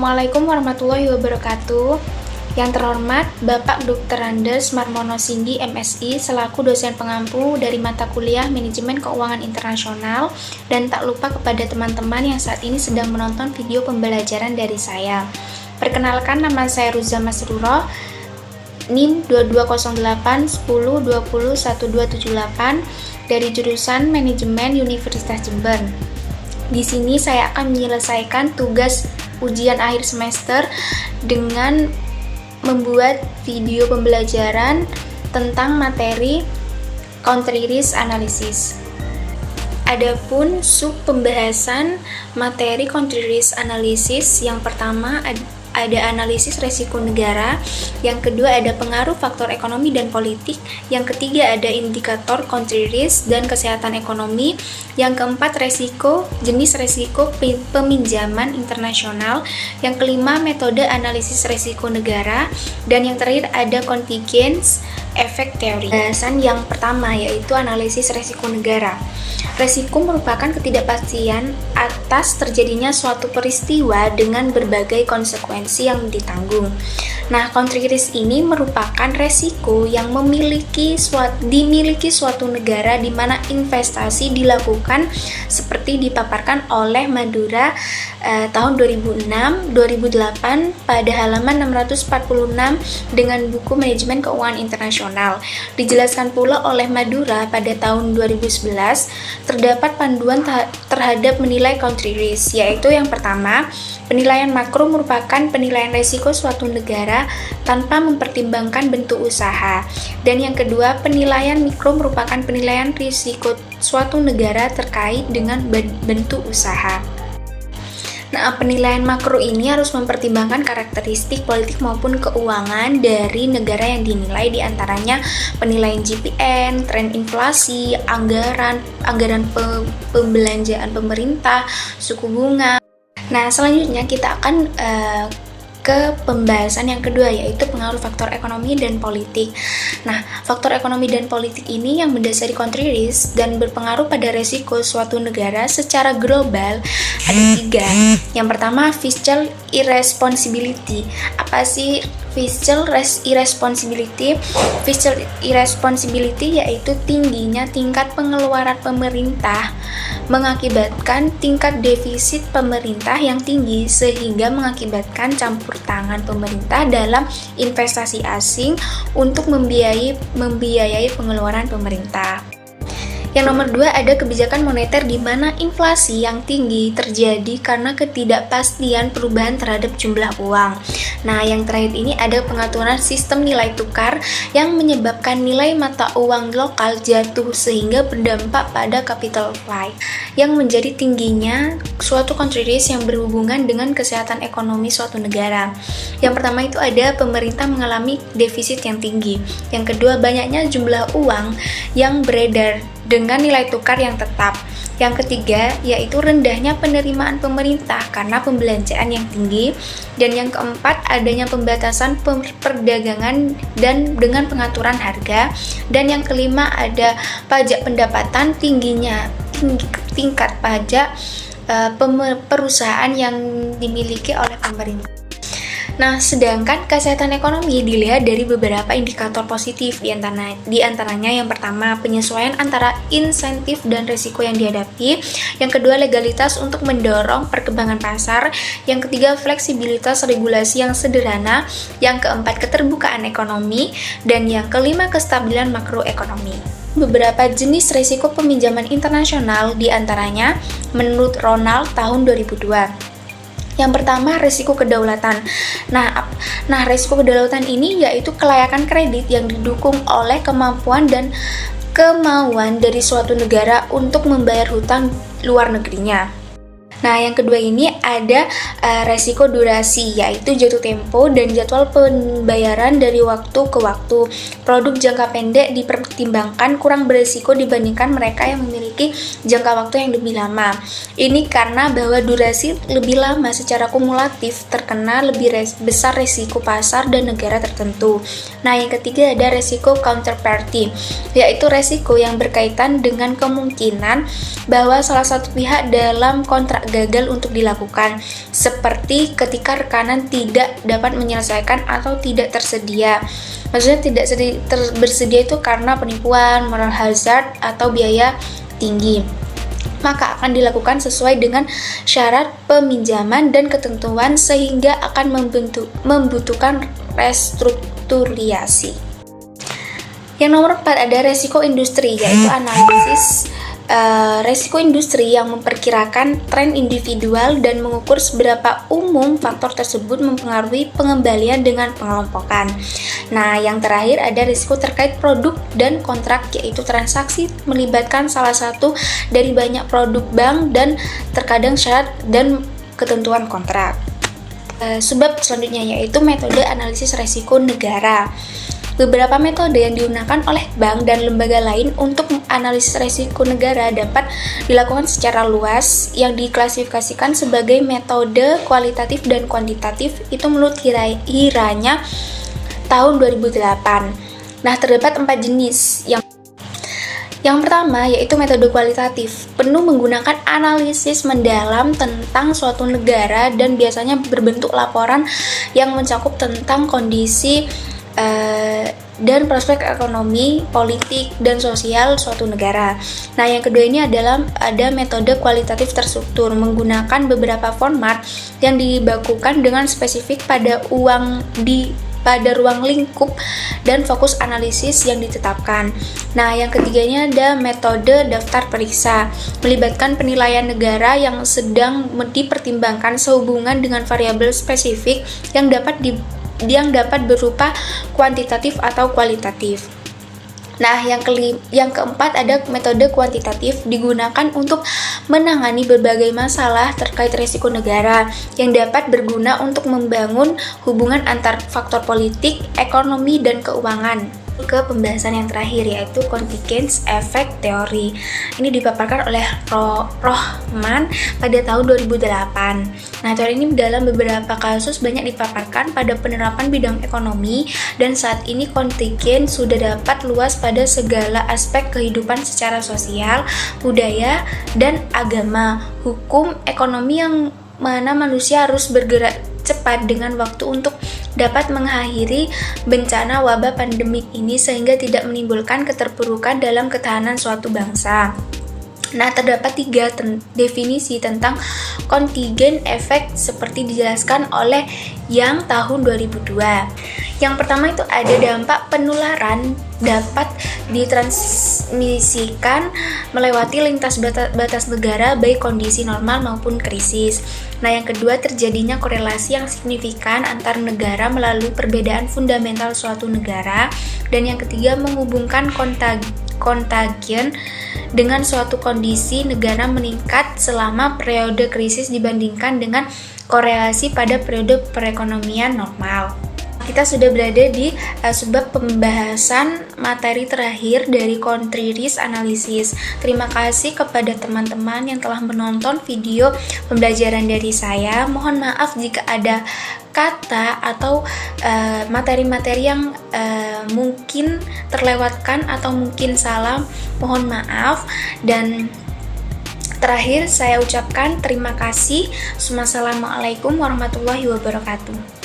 Assalamualaikum warahmatullahi wabarakatuh. Yang terhormat Bapak Dr. Andes Marmono Sindi MSI selaku dosen pengampu dari mata kuliah Manajemen Keuangan Internasional, dan tak lupa kepada teman-teman yang saat ini sedang menonton video pembelajaran dari saya. Perkenalkan, nama saya Ruza Masruroh, NIM 220810201278 dari jurusan Manajemen Universitas Jember. Di sini saya akan menyelesaikan tugas ujian akhir semester dengan membuat video pembelajaran tentang materi country risk analysis. Adapun sub pembahasan materi country risk analysis, yang pertama ada analisis resiko negara, yang kedua ada pengaruh faktor ekonomi dan politik, yang ketiga ada indikator country risk dan kesehatan ekonomi, yang keempat jenis resiko peminjaman internasional, yang kelima metode analisis resiko negara, dan yang terakhir ada contingent effect theory. Bahasan yang pertama yaitu analisis resiko negara. Resiko merupakan ketidakpastian atas terjadinya suatu peristiwa dengan berbagai konsekuensi yang ditanggung. Nah, country risk ini merupakan resiko yang dimiliki suatu negara di mana investasi dilakukan seperti dipaparkan oleh Madura tahun 2006-2008 pada halaman 646 dengan buku Manajemen Keuangan Internasional. Dijelaskan pula oleh Madura pada tahun 2011 terdapat panduan terhadap menilai country risk, yaitu yang pertama, penilaian makro merupakan penilaian risiko suatu negara tanpa mempertimbangkan bentuk usaha, dan yang kedua, penilaian mikro merupakan penilaian risiko suatu negara terkait dengan bentuk usaha. Nah, penilaian makro ini harus mempertimbangkan karakteristik politik maupun keuangan dari negara yang dinilai, diantaranya penilaian GPN, tren inflasi, anggaran pembelanjaan pemerintah, suku bunga. Nah, selanjutnya kita akan ke pembahasan yang kedua, yaitu pengaruh faktor ekonomi dan politik. Nah, faktor ekonomi dan politik ini yang mendasari country risk dan berpengaruh pada resiko suatu negara secara global ada tiga. Yang pertama, fiscal irresponsibility. Apa sih fiscal irresponsibility? Fiscal irresponsibility yaitu tingginya tingkat pengeluaran pemerintah mengakibatkan tingkat defisit pemerintah yang tinggi, sehingga mengakibatkan campur tangan pemerintah dalam investasi asing untuk membiayai pengeluaran pemerintah. Yang nomor dua ada kebijakan moneter, di mana inflasi yang tinggi terjadi karena ketidakpastian perubahan terhadap jumlah uang. Nah, yang terakhir ini ada pengaturan sistem nilai tukar yang menyebabkan nilai mata uang lokal jatuh sehingga berdampak pada capital flight yang menjadi tingginya suatu country risk yang berhubungan dengan kesehatan ekonomi suatu negara. Yang pertama itu ada pemerintah mengalami defisit yang tinggi. Yang kedua, banyaknya jumlah uang yang beredar dengan nilai tukar yang tetap. Yang ketiga, yaitu rendahnya penerimaan pemerintah karena pembelanjaan yang tinggi. Dan yang keempat, adanya pembatasan perdagangan dan dengan pengaturan harga. Dan yang kelima, ada pajak pendapatan, tingkat pajak perusahaan yang dimiliki oleh pemerintah. Nah, sedangkan kesehatan ekonomi dilihat dari beberapa indikator positif, di antaranya yang pertama, penyesuaian antara insentif dan risiko yang dihadapi, yang kedua, legalitas untuk mendorong perkembangan pasar, yang ketiga, fleksibilitas regulasi yang sederhana, yang keempat, keterbukaan ekonomi, dan yang kelima, kestabilan makroekonomi. Beberapa jenis risiko peminjaman internasional, di antaranya menurut Ronald tahun 2002. Yang pertama, risiko kedaulatan. Nah, risiko kedaulatan ini yaitu kelayakan kredit yang didukung oleh kemampuan dari suatu negara untuk membayar hutang luar negerinya. Nah, yang kedua ini ada resiko durasi, yaitu jatuh tempo dan jadwal pembayaran dari waktu ke waktu. Produk jangka pendek dipertimbangkan kurang beresiko dibandingkan mereka yang memiliki jangka waktu yang lebih lama. Ini karena bahwa durasi lebih lama secara kumulatif terkena lebih besar resiko pasar dan negara tertentu. Nah, yang ketiga ada resiko counterparty, yaitu resiko yang berkaitan dengan kemungkinan bahwa salah satu pihak dalam kontrak gagal untuk dilakukan. dilakukan, seperti ketika rekanan tidak dapat menyelesaikan atau tidak tersedia. Maksudnya tidak bersedia itu karena penipuan, moral hazard, atau biaya tinggi. Maka akan dilakukan sesuai dengan syarat peminjaman dan ketentuan sehingga akan membutuhkan restrukturisasi. Yang nomor 4 ada resiko industri, yaitu analisis resiko industri yang memperkirakan tren individual dan mengukur seberapa umum faktor tersebut mempengaruhi pengembalian dengan pengelompokan. Nah, yang terakhir ada risiko terkait produk dan kontrak, yaitu transaksi melibatkan salah satu dari banyak produk bank dan terkadang syarat dan ketentuan kontrak. Sebab selanjutnya yaitu metode analisis resiko negara. Beberapa metode yang digunakan oleh bank dan lembaga lain untuk analisis risiko negara dapat dilakukan secara luas yang diklasifikasikan sebagai metode kualitatif dan kuantitatif. Itu menurut Hiranya tahun 2008. Nah, terdapat 4 jenis. Yang pertama yaitu metode kualitatif, penuh menggunakan analisis mendalam tentang suatu negara dan biasanya berbentuk laporan yang mencakup tentang kondisi dan prospek ekonomi, politik, dan sosial suatu negara. Nah, yang kedua ini adalah ada metode kualitatif terstruktur, menggunakan beberapa format yang dibakukan dengan spesifik pada ruang lingkup dan fokus analisis yang ditetapkan. Nah, yang ketiganya ada metode daftar periksa, melibatkan penilaian negara yang sedang dipertimbangkan sehubungan dengan variabel spesifik yang dapat berupa kuantitatif atau kualitatif. Nah, yang keempat ada metode kuantitatif, digunakan untuk menangani berbagai masalah terkait risiko negara yang dapat berguna untuk membangun hubungan antar faktor politik, ekonomi, dan keuangan. Ke pembahasan yang terakhir yaitu contingent effect theory. Ini dipaparkan oleh Rohman pada tahun 2008. Nah, teori ini dalam beberapa kasus banyak dipaparkan pada penerapan bidang ekonomi, dan saat ini contingent sudah dapat luas pada segala aspek kehidupan secara sosial, budaya, dan agama, hukum, ekonomi, yang mana manusia harus bergerak cepat dengan waktu untuk dapat mengakhiri bencana wabah pandemik ini sehingga tidak menimbulkan keterpurukan dalam ketahanan suatu bangsa. Nah, terdapat 3 definisi tentang contingent effect seperti dijelaskan oleh Yang tahun 2002. Yang pertama itu ada dampak penularan dapat ditransmisikan melewati lintas batas negara baik kondisi normal maupun krisis. Nah, yang kedua terjadinya korelasi yang signifikan antar negara melalui perbedaan fundamental suatu negara, dan yang ketiga menghubungkan kontagion dengan suatu kondisi negara meningkat selama periode krisis dibandingkan dengan korelasi pada periode perekonomian normal. Kita sudah berada di subbab pembahasan materi terakhir dari Contreras Analysis. Terima kasih kepada teman-teman yang telah menonton video pembelajaran dari saya. Mohon maaf jika ada kata atau materi-materi yang mungkin terlewatkan atau mungkin salah. Mohon maaf. Dan terakhir saya ucapkan terima kasih. Wassalamualaikum warahmatullahi wabarakatuh.